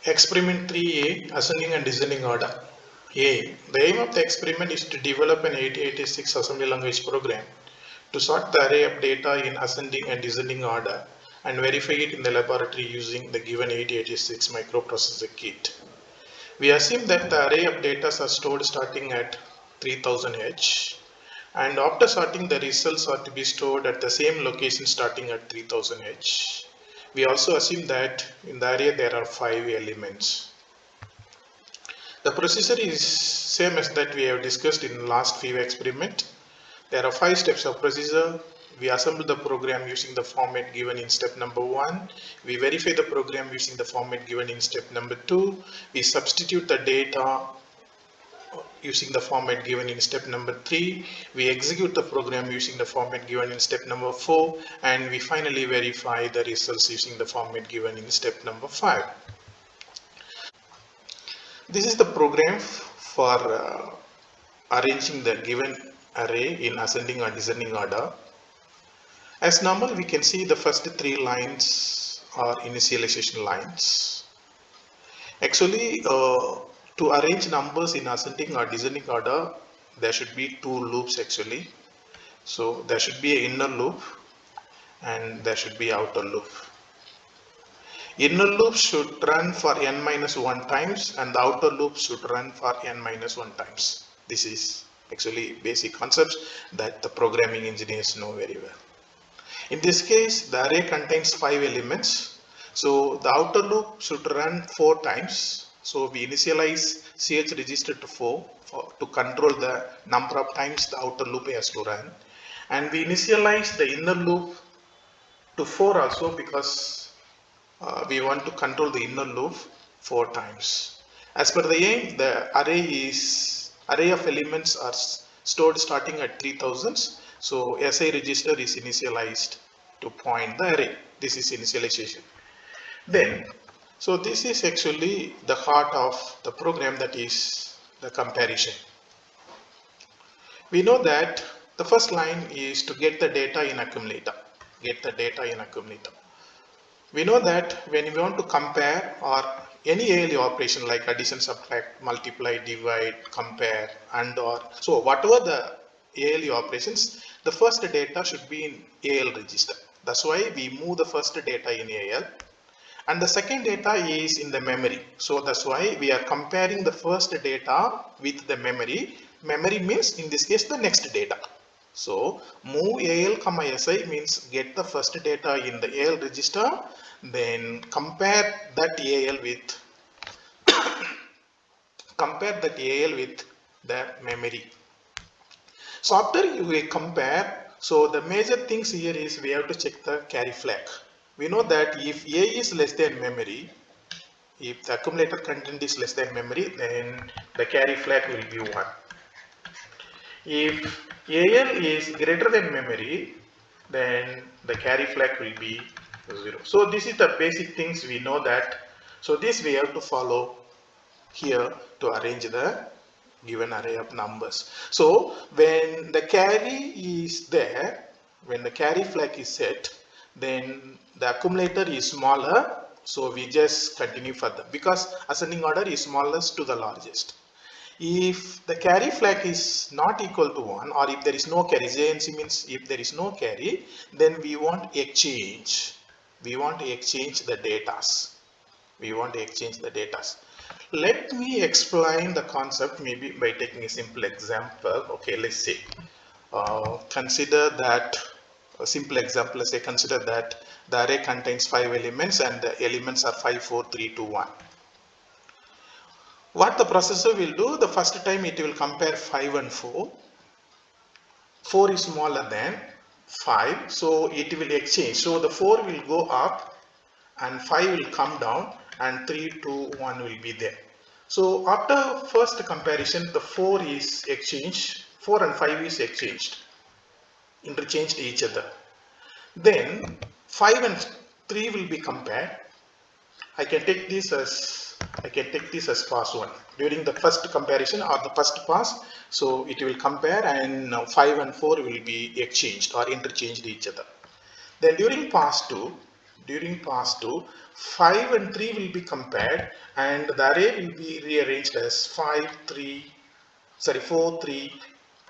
Experiment 3A, ascending and descending order. A. The aim of the experiment is to develop an 8086 assembly language program to sort the array of data in ascending and descending order and verify it in the laboratory using the given 8086 microprocessor kit. We assume that the array of data are stored starting at 3000 H, and after sorting the results are to be stored at the same location starting at 3000 H. We also assume that in the array there are 5 elements. The procedure is same as that we have discussed in last few experiment. There are 5 steps of procedure. We assemble the program using the format given in step number 1. We verify the program using the format given in step number 2. We substitute the data using the format given in step number 3. We execute the program using the format given in step number 4. And we finally verify the results using the format given in step number 5. This is the program for arranging the given array in ascending or descending order. As normal, we can see the first 3 lines are initialization lines. Actually, to arrange numbers in ascending or descending order, there should be 2 loops actually. So there should be an inner loop and there should be outer loop. Inner loop should run for n minus 1 times and the outer loop should run for n minus 1 times. This is actually basic concepts that the programming engineers know very well. In this case, the array contains 5 elements. So the outer loop should run 4 times. So we initialize CH register to 4 to control the number of times the outer loop has to run. And we initialize the inner loop to 4 also because we want to control the inner loop 4 times. As per the aim, the array of elements are stored starting at 3000. So SI register is initialized to point the array. This is initialization. Then, so this is actually the heart of the program, that is the comparison. We know that the first line is to get the data in accumulator. Get the data in accumulator. We know that when we want to compare or any ALU operation like addition, subtract, multiply, divide, compare, and or, so whatever the ALU operations, the first data should be in AL register. That's why we move the first data in AL. And the second data is in the memory. So that's why we are comparing the first data with the memory. Memory means in this case the next data. So move AL, SI means get the first data in the AL register, then compare that AL with the memory. So after you compare, so the major things here is we have to check the carry flag. We know that if A is less than memory, if the accumulator content is less than memory, then the carry flag will be 1. If AL is greater than memory, then the carry flag will be 0. So this is the basic things we know that. So this we have to follow here to arrange the given array of numbers. So when the carry is there, when the carry flag is set, then the accumulator is smaller. So we just continue further because ascending order is smallest to the largest. If the carry flag is not equal to 1, or if there is no carry, JNC means if there is no carry, then we want exchange. We want to exchange the datas. Let me explain the concept maybe by taking a simple example. Okay, let's say consider that a simple example. Let's say consider that the array contains 5 elements and the elements are 5, 4, 3, 2, 1. What the processor will do, the first time it will compare 5 and 4. 4 is smaller than 5, so it will exchange. So the 4 will go up and 5 will come down and 3, 2, 1 will be there. So after first comparison, the 4 is exchanged, 4 and 5 is exchanged, interchanged each other. Then 5 and 3 will be compared. I can take this as pass 1 during the first comparison or the first pass. So it will compare and 5 and 4 will be exchanged or interchanged each other. Then during pass 2, during pass 2, 5 and 3 will be compared and the array will be rearranged as 4, 3,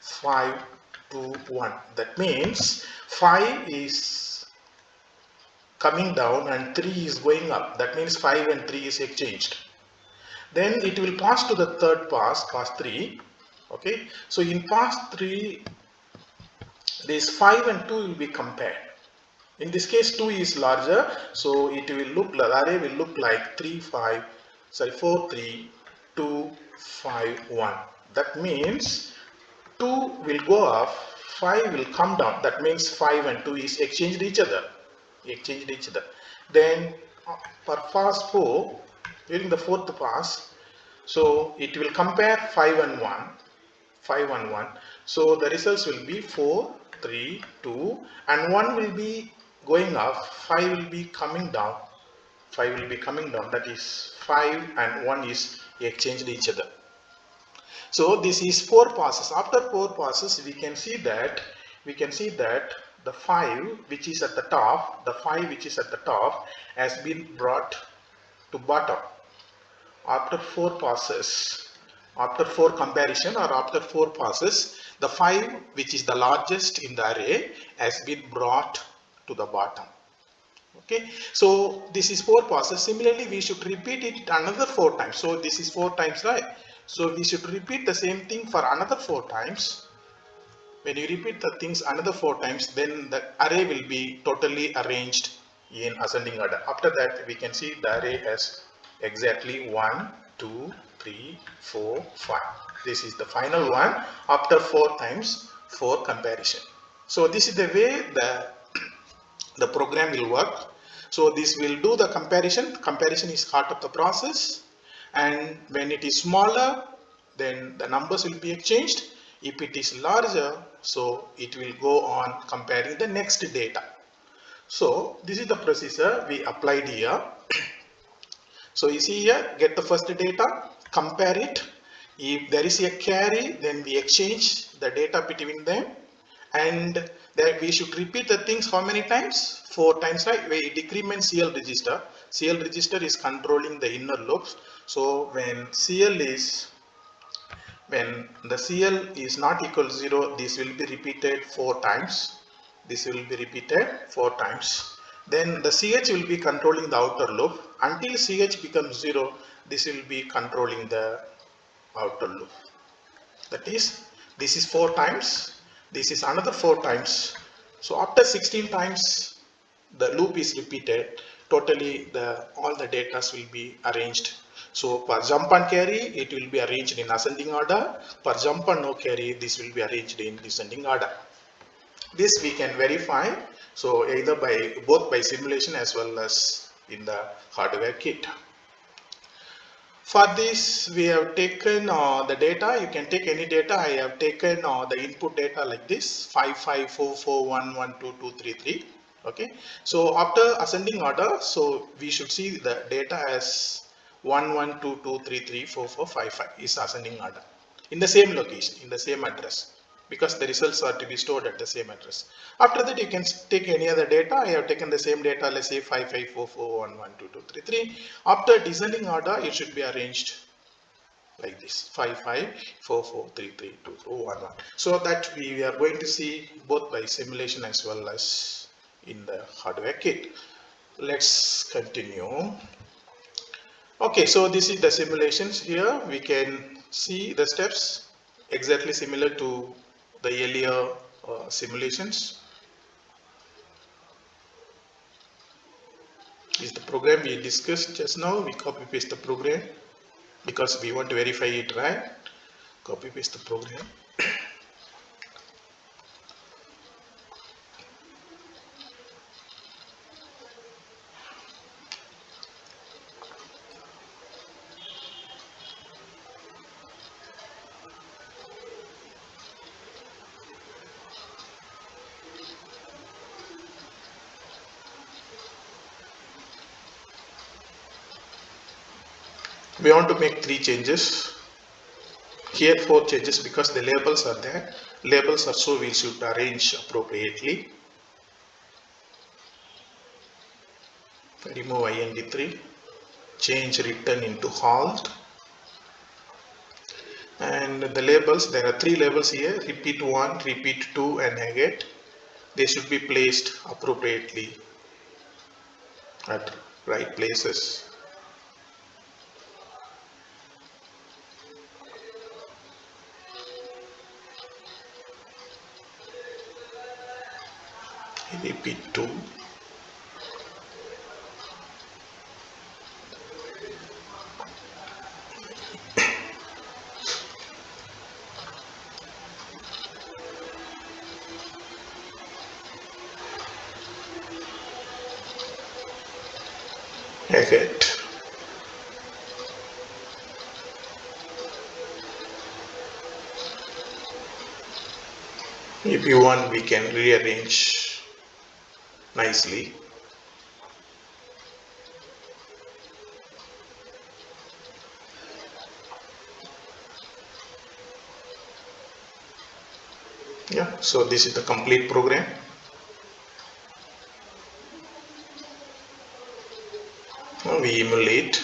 5, 2, 1. That means 5 is coming down and 3 is going up. That means 5 and 3 is exchanged. Then it will pass to the third pass, pass 3. Okay. So in pass 3, this 5 and 2 will be compared. In this case 2 is larger, so it will look, the array will look like 4, 3, 2, 5, 1. That means 2 will go up, 5 will come down. That means 5 and 2 is exchanged each other. Then for pass 4, during the fourth pass, so it will compare 5 and 1. So the results will be 4, 3, 2 and 1 will be going up, 5 will be coming down. That is 5 and 1 is exchanged each other. So this is 4 passes. After 4 passes, we can see that the 5 which is at the top, has been brought to bottom. After 4 passes, after 4 comparison or after 4 passes, the 5 which is the largest in the array has been brought to the bottom. Okay, so this is 4 passes. Similarly, we should repeat it another 4 times. So this is 4 times, right? So we should repeat the same thing for another 4 times. When you repeat the things another 4 times, then the array will be totally arranged in ascending order. After that, we can see the array has exactly 1, 2, 3, 4, 5. This is the final one after 4 times 4 comparison. So this is the way the program will work. So this will do the comparison. Comparison is part of the process, and when it is smaller, then the numbers will be exchanged. If it is larger, so it will go on comparing the next data. So this is the procedure we applied here. So you see here, get the first data, compare it. If there is a carry, then we exchange the data between them, and then we should repeat the things how many times? 4 times, right? We decrement CL register. CL register is controlling the inner loops. So when the CL is not equal to 0, this will be repeated 4 times. Then the CH will be controlling the outer loop. Until CH becomes 0, this will be controlling the outer loop. That is, this is 4 times. This is another 4 times. So after 16 times, the loop is repeated. Totally, all the data will be arranged. So for jump and carry, it will be arranged in ascending order. For jump and no carry, this will be arranged in descending order. This we can verify. So either both by simulation as well as in the hardware kit. For this, we have taken the data. You can take any data. I have taken the input data like this: 5, 5, 4, 4, 1, 1, 2, 2, 3, 3. Okay. So after ascending order, so we should see the data as 1, 1, 2, 2, 3, 3, 4, 4, 5, 5 is ascending order in the same location, in the same address, because the results are to be stored at the same address. After that, you can take any other data. I have taken the same data, let's say 5, 5, 4, 4, 1, 1, 2, 2, 3, 3. After descending order, it should be arranged like this: 5, 5, 4, 4, 3, 3, 2, 2, 1, 1. So that we are going to see both by simulation as well as in the hardware kit. Let's continue. Okay, so this is the simulations. Here we can see the steps exactly similar to the earlier simulations. This is the program we discussed just now. We copy paste the program because we want to verify it, right? Copy paste the program. We want to make 3 changes. Here 4 changes because the labels are there. Labels are so we should arrange appropriately. remove IND3, change return into halt, and the labels, there are 3 labels here, repeat 1, repeat 2 and negate. They should be placed appropriately at right places. Repeat 2. Negate. If you want, we can rearrange nicely. Yeah, so this is the complete program. Now we emulate.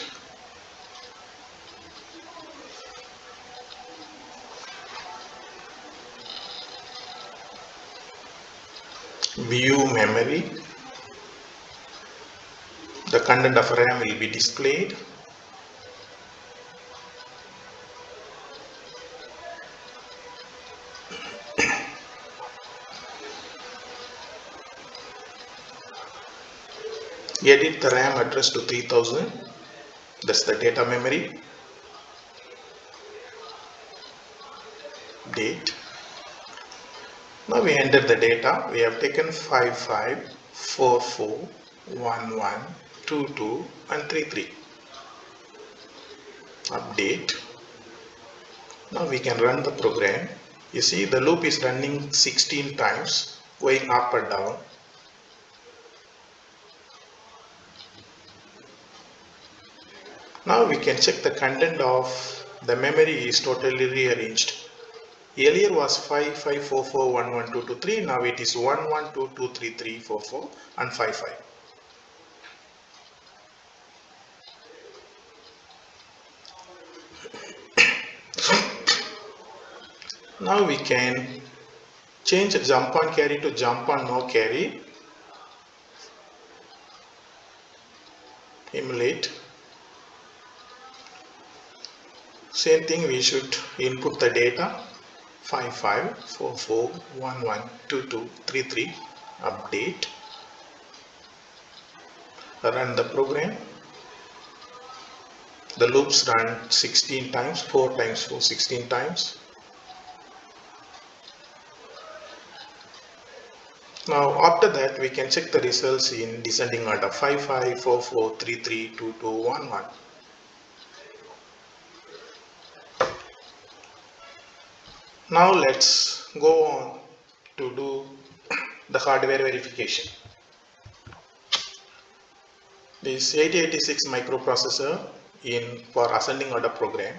View memory. The content of RAM will be displayed. Edit the RAM address to 3000. That's the data memory. Date. Now we enter the data. We have taken 55, 44, 11, 22 and 33. Update. Now we can run the program. You see the loop is running 16 times, going up and down. Now we can check the content of the memory is totally rearranged. Earlier was 5544112223. Now it is 11223344 and 55. Now we can change jump on carry to jump on no carry. Emulate. Same thing, we should input the data 5544112233. Update. Run the program. The loops run 16 times, 4 times 4, 16 times. Now after that we can check the results in descending order 5544332211. Now let's go on to do the hardware verification. This 8086 microprocessor for ascending order program.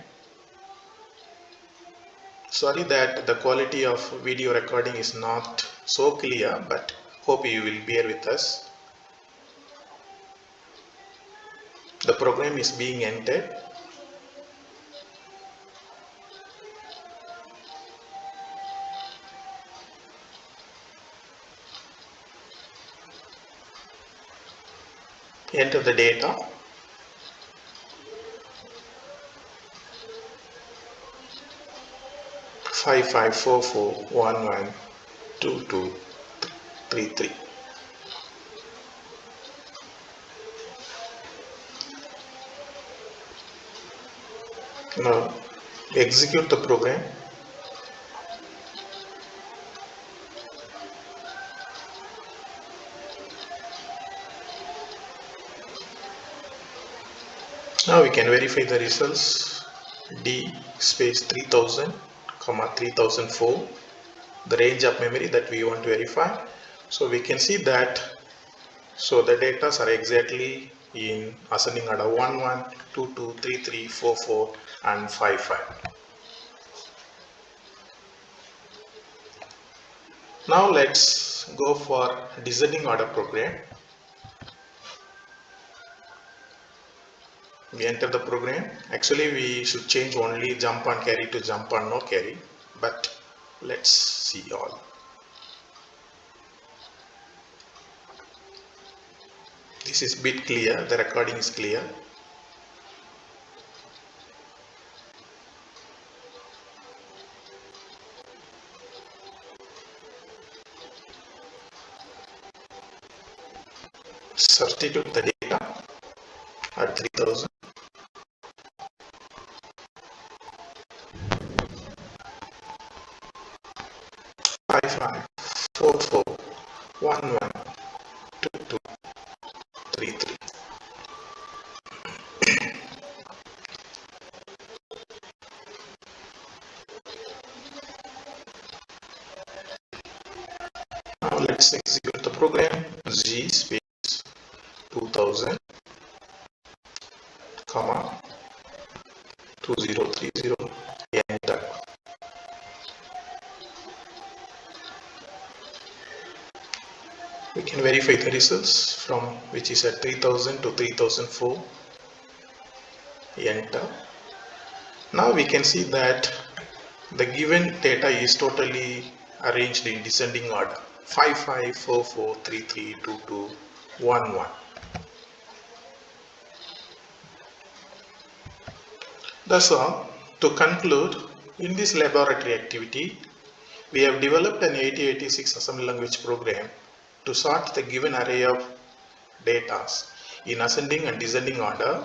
Sorry that the quality of video recording is not so clear, but hope you will bear with us. The program is being entered. Enter the data. Five five four four one one 2233. Now execute the program. Now we can verify the results. D space 3000, 3004, the range of memory that we want to verify. So we can see that. So the data are exactly in ascending order 11, 22, 33, 44 and 55. Now let's go for descending order program. We enter the program. Actually, we should change only jump and carry to jump and no carry, but let's see all. This is bit clear, the recording is clear. Substitute the data at 3000. 5544112233. Now let's execute the program. G space 2000 comma 2030, enter. We can verify the results from which is at 3000 to 3004, enter. Now we can see that the given data is totally arranged in descending order: 5544332211. That's all. To conclude, in this laboratory activity, we have developed an 8086 assembly language program to sort the given array of data in ascending and descending order,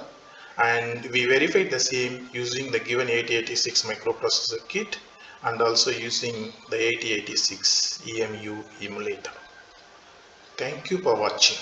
and we verified the same using the given 8086 microprocessor kit and also using the 8086 EMU emulator. Thank you for watching.